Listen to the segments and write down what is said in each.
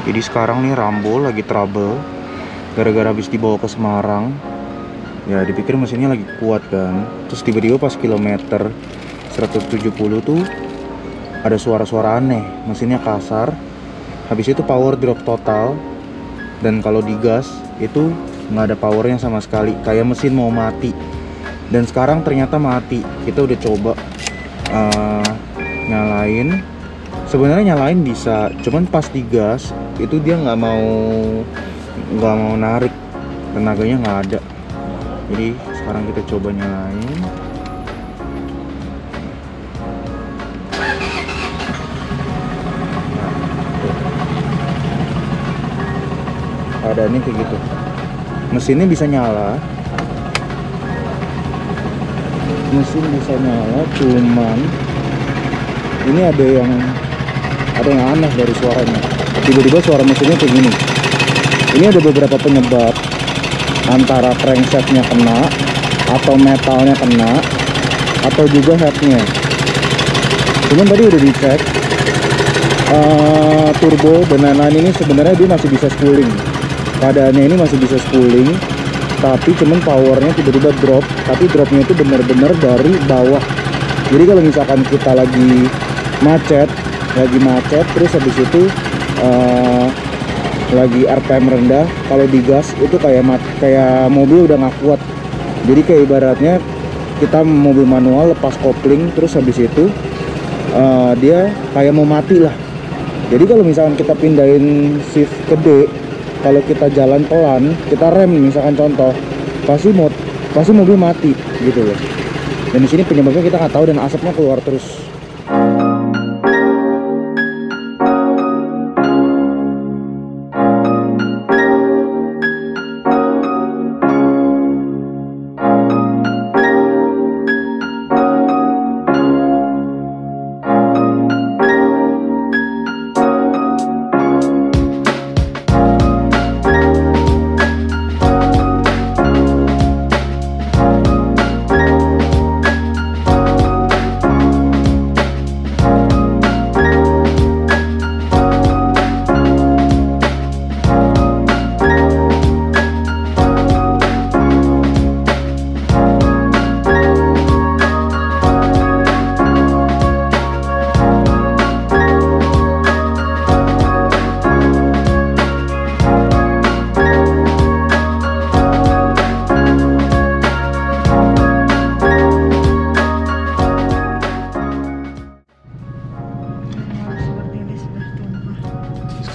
Jadi sekarang nih Rambo lagi trouble gara-gara habis dibawa ke Semarang. Ya dipikir mesinnya lagi kuat kan. Terus tiba-tiba pas kilometer 170 tuh ada suara-suara aneh. Mesinnya kasar. Habis itu power drop total. Dan kalau digas itu nggak ada powernya sama sekali. Kayak mesin mau mati. Dan sekarang ternyata mati. Kita udah coba nyalain. Sebenarnya nyalain bisa, cuman pas digas itu dia nggak mau narik, tenaganya nggak ada. Jadi sekarang kita coba nyalain. Keadaannya kayak gitu. Mesinnya bisa nyala, cuman ini ada yang aneh dari suaranya. Tiba-tiba suara mesinnya kayak gini. Ini ada beberapa penyebab, antara cranksetnya kena, atau metalnya kena, atau juga headnya. Cuman tadi udah dicek, turbo dan lain-lain ini sebenarnya dia masih bisa spooling. Keadaannya ini masih bisa spooling, tapi cuman powernya tiba-tiba drop. Tapi dropnya itu benar-benar dari bawah. Jadi kalau misalkan kita lagi macet terus habis itu lagi RPM rendah, kalau digas itu kayak mobil udah nggak kuat. Jadi kayak ibaratnya kita mobil manual lepas kopling, terus habis itu dia kayak mau mati lah. Jadi kalau misalkan kita pindahin shift ke D, kalau kita jalan pelan, kita rem misalkan contoh, pasti mobil mati gitu loh. Dan di sini penyebabnya kita nggak tahu dan asapnya keluar terus.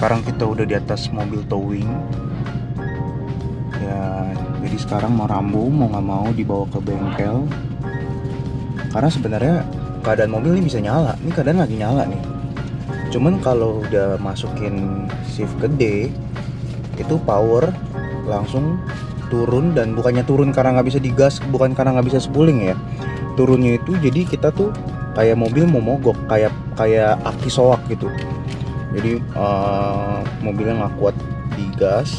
Sekarang kita udah di atas mobil towing ya, jadi sekarang mau Rambo mau nggak mau dibawa ke bengkel, karena sebenarnya keadaan mobil ini bisa nyala. Ini keadaan lagi nyala nih, cuman kalau udah masukin shift ke D itu power langsung turun. Dan bukannya turun karena nggak bisa digas, bukan karena nggak bisa spooling ya, turunnya itu jadi kita tuh kayak mobil mau mogok, kayak aki soak gitu. Jadi mobilnya nggak kuat digas.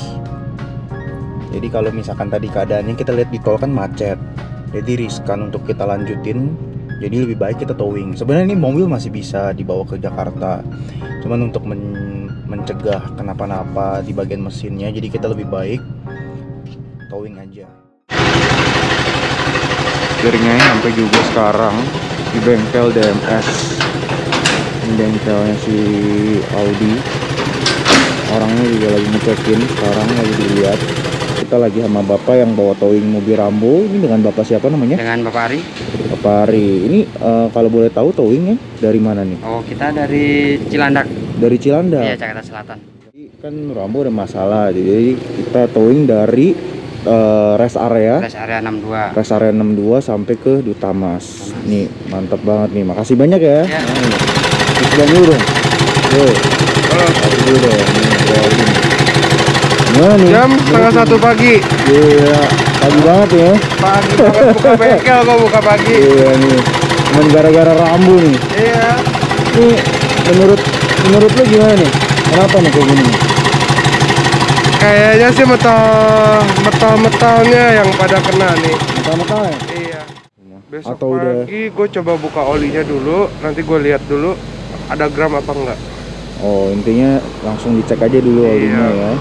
Jadi kalau misalkan tadi keadaannya kita lihat di tol kan macet, jadi riskan untuk kita lanjutin. Jadi lebih baik kita towing. Sebenarnya ini mobil masih bisa dibawa ke Jakarta, cuman untuk mencegah kenapa-napa di bagian mesinnya, jadi kita lebih baik towing aja. Akhirnya sampai juga sekarang di bengkel DMS. Bengkelnya si Audi, orangnya juga lagi ngecekin, sekarang lagi dilihat. Kita lagi sama bapak yang bawa towing mobil Rambo. Ini dengan bapak siapa namanya? Dengan Bapak Ari. Bapak Ari. Ini kalau boleh tahu towingnya dari mana nih? Oh, kita dari Cilandak. Dari Cilandak? Iya, Jakarta Selatan. Jadi kan Rambo ada masalah, jadi kita towing dari rest area 62. Rest area 62 sampai ke Dutamas. Nih mantap banget nih, makasih banyak ya. Ya. Nah, dulu dong. Kasih dulu dong. Nah, nih, jam setengah 1 pagi. Iya, pagi banget ya. Pagi banget buka bengkel kok, buka pagi. Iya nih, cuman gara-gara Rambo nih. Iya. Nih, menurut lu gimana nih? Kenapa nih kayak gini? Kayaknya sih metal-metalnya yang pada kena nih. Metal-metal ya? Iya. Besok Atau udah pagi gue coba buka olinya dulu, nanti gue lihat dulu ada gram apa enggak. Oh, intinya langsung dicek aja dulu olinya Iya. ya.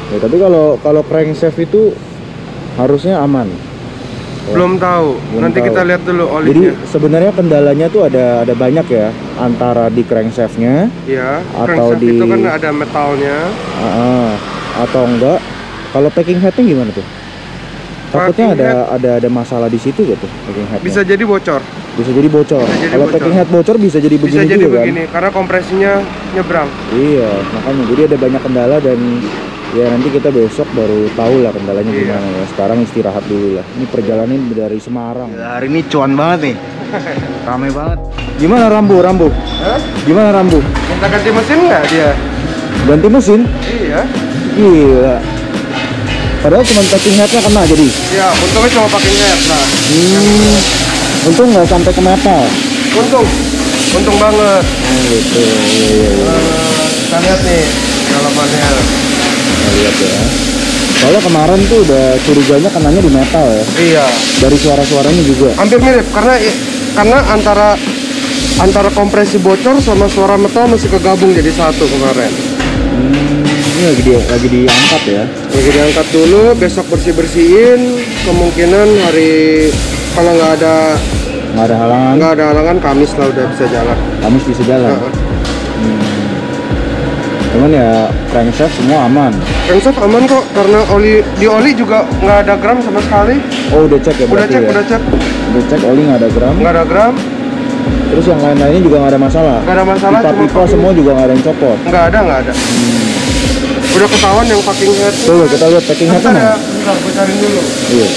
Ya, tapi kalau crankshaft itu harusnya aman. Belum tahu. Belum Nanti tahu. kita lihat dulu Jadi olinya. sebenarnya kendalanya tuh ada banyak ya, antara di crankshaftnya Iya. atau Crankshaft di itu kan ada metalnya. atau enggak. Kalau packing headnya gimana tuh? Takutnya Packing ada masalah di situ gitu packing headnya. Bisa jadi bocor. Bisa jadi bocor. Bisa jadi Kalau bocor. packing head bocor bisa jadi begini Bisa jadi juga begini karena kompresinya nyebrang. kan? Iya, makanya jadi ada banyak kendala dan ya nanti kita besok baru tahu lah kendalanya Iya. gimana ya. Sekarang istirahat dulu lah. Ini perjalanan dari Semarang. Hari ini cuan banget nih. Ramai banget. Gimana Rambu? Hah? Gimana Rambu? Minta ganti mesin nggak dia? Ganti mesin? Iya. Gila. Padahal cuma packing headnya kena jadi. Ya, untungnya cuma pakai head lah. Untung nggak sampai ke metal. Untung banget. Oh gitu. Iya. Kita lihat nih dalamannya. Kita lihat ya. Soalnya kemarin tuh udah curiganya kenanya di metal ya. Iya. Dari suara-suaranya juga. Hampir mirip karena antara kompresi bocor sama suara metal masih kegabung jadi satu kemarin. Ini lagi diangkat ya. Lagi diangkat dulu, besok bersih-bersihin. Kemungkinan hari kalau nggak ada halangan Kamis lah udah bisa jalan. Kamis bisa jalan. Heeh. Cuman ya crankshaft semua aman. Crankshaft aman kok karena oli juga nggak ada gram sama sekali. Oh udah cek ya berarti ya? Udah cek. Udah cek oli nggak ada gram. Nggak ada gram, Terus yang lain-lainnya juga nggak ada masalah. nggak ada masalah. Pipa semua juga nggak ada yang copot. Nggak ada. Udah ketahuan yang packing head. Coba kita lihat packing headnya mana? Bentar, gue cariin dulu. Iya.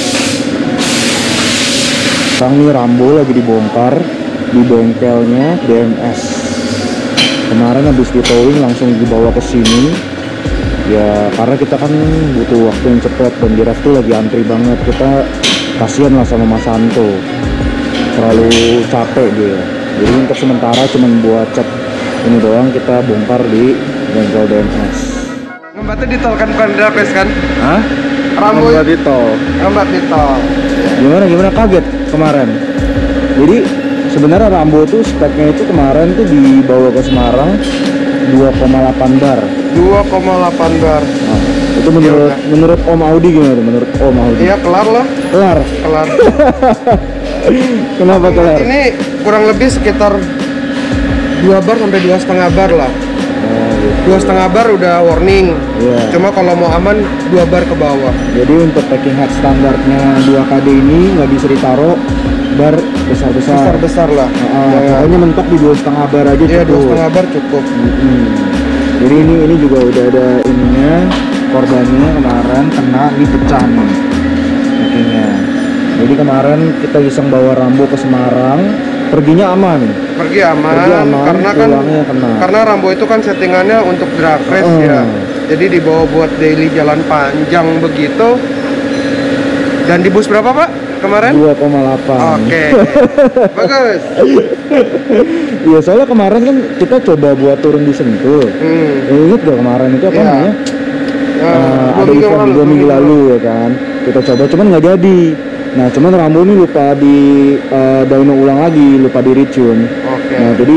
Sekarang nih Rambo lagi dibongkar di bengkelnya DMS. Kemarin habis di towing langsung dibawa ke sini. Ya karena kita kan butuh waktu yang cepat dan Jeff tuh lagi antri banget. Kita kasihan lah sama Mas Santo. Terlalu capek dia. Jadi untuk sementara cuman buat cek ini doang kita bongkar di bengkel DMS. Ngembatnya di tol kan bukan drapes kan? Hah? Rambo Ngembat di tol. ngembat di tol. Gimana kaget kemarin. Jadi sebenarnya Rambo tuh speknya itu kemarin tuh dibawa ke Semarang 2,8 bar. 2,8 bar. Nah, itu menurut Om Audi gimana tuh? Menurut Om Audi? Iya kelar lah. Kelar. Kenapa kelar? Ini kurang lebih sekitar 2 bar sampai 2,5 bar lah. Oh, gitu. 2,5 bar udah warning. Iya. Cuma kalau mau aman 2 bar ke bawah. Jadi untuk packing head standarnya 2KD ini nggak bisa ditaruh bar besar-besar. Besar lah. Pokoknya mentok di 2,5 bar aja Iya, cukup. 2,5 bar cukup. Jadi ini juga udah ada ininya, korbannya kemarin kena ini pecah nih packingnya. Jadi kemarin kita iseng bawa Rambo ke Semarang, perginya aman. Pergi aman karena kan pulangnya kena. karena Rambo itu kan settingannya untuk drag race ya. Jadi dibawa buat daily jalan panjang begitu. Dan di bus berapa Pak kemarin? 2,8. Oke. Bagus. Iya soalnya kemarin kan kita coba buat turun di Sentul. Ingat gak kemarin itu apa Iya. namanya? Ada event 2 minggu lalu ya kan. Kita coba cuman nggak jadi. Nah cuman Rambo ini lupa di dyno ulang lagi, lupa di retune. Oke. Nah jadi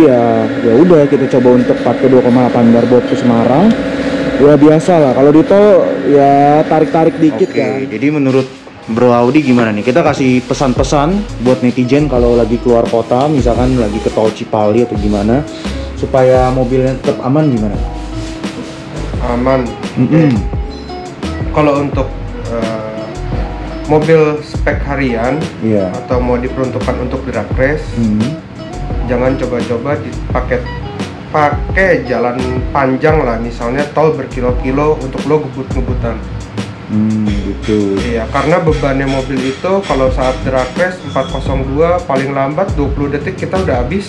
ya udah kita coba untuk pakai 2,8 bar buat ke Semarang. Ya biasa lah kalau di tol ya tarik-tarik dikit kan. Jadi menurut Bro Audi gimana nih? Kita kasih pesan-pesan buat netizen kalau lagi keluar kota, misalkan lagi ke tol Cipali atau gimana, supaya mobilnya tetap aman gimana? Aman. Kalau untuk mobil spek harian Iya. atau mau diperuntukkan untuk drag race, jangan coba-coba pakai jalan panjang lah, misalnya tol berkilo-kilo untuk lo ngebut-ngebutan. Gitu. Iya, karena bebannya mobil itu kalau saat drag race 402 paling lambat 20 detik kita udah habis.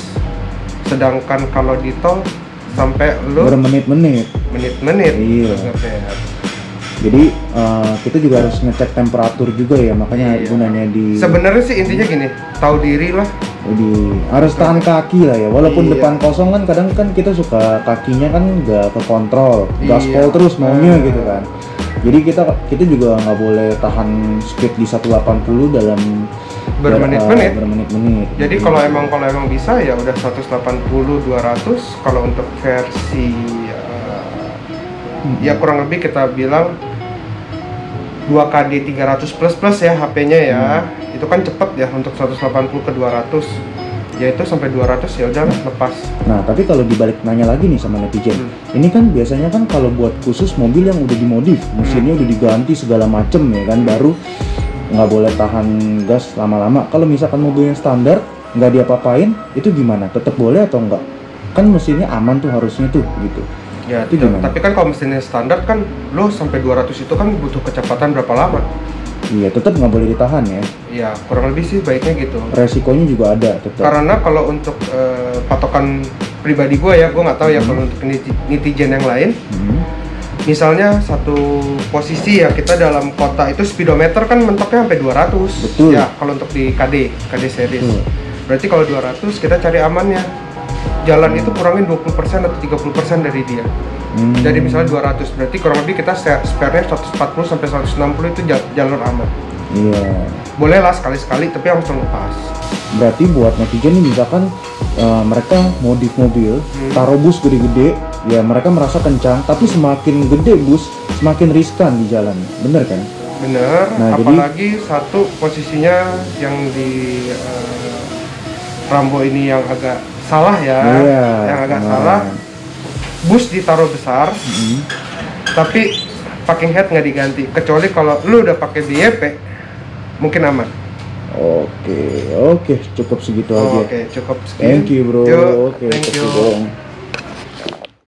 Sedangkan kalau di tol sampai lo bermenit-menit. menit-menit. Iya. Jadi kita juga harus ngecek temperatur juga ya, makanya gunanya di Sebenarnya sih intinya gini, tahu diri lah. harus tahan kaki lah ya, walaupun Iya. depan kosong kan kadang kan kita suka kakinya kan nggak ke kontrol, gaspol Iya. terus maunya gitu kan. Jadi kita juga nggak boleh tahan speed di 180 dalam bermenit-menit. bermenit-menit. Jadi kalau emang bisa ya udah 180 200. Kalau untuk versi ya kurang lebih kita bilang 2KD 300 plus ya HP-nya ya. Itu kan cepet ya untuk 180 ke 200. Ya itu sampai 200 ya udah lepas. Nah, tapi kalau dibalik nanya lagi nih sama netizen, ini kan biasanya kan kalau buat khusus mobil yang udah dimodif, mesinnya udah diganti segala macem ya kan, baru nggak boleh tahan gas lama-lama. Kalau misalkan mobil yang standar nggak diapa-apain, itu gimana? Tetap boleh atau enggak? Kan mesinnya aman tuh harusnya tuh gitu. Ya, itu gimana? tapi kan kalau mesinnya standar kan lo sampai 200 itu kan butuh kecepatan berapa lama? Iya, tetap nggak boleh ditahan ya. Ya, kurang lebih sih baiknya gitu. Resikonya juga ada tetap. Karena kalau untuk patokan pribadi gue ya, gue nggak tahu ya kalau untuk netizen yang lain. Misalnya satu posisi ya kita dalam kota itu speedometer kan mentoknya sampai 200. Betul. Ya, kalau untuk di KD series. Berarti kalau 200 kita cari amannya. Jalan itu kurangin 20% atau 30% dari dia. Jadi misalnya 200, berarti kurang lebih kita spare-nya 140 sampai 160 itu jalur aman. Iya. Boleh lah sekali-sekali, tapi harus lepas. Berarti buat netizen nih misalkan mereka modif mobil, taruh bus gede-gede, ya mereka merasa kencang, tapi semakin gede bus, semakin riskan di jalan, bener kan? Bener, Nah, apalagi satu posisinya yang di Rambo ini yang agak salah ya, yang agak salah. Bus ditaruh besar, tapi parking head nggak diganti. Kecuali kalau lu udah pakai BYP, mungkin aman. Oke, cukup segitu aja. Oke, cukup segitu. Thank you bro. Yuk, Oke, thank you. dong.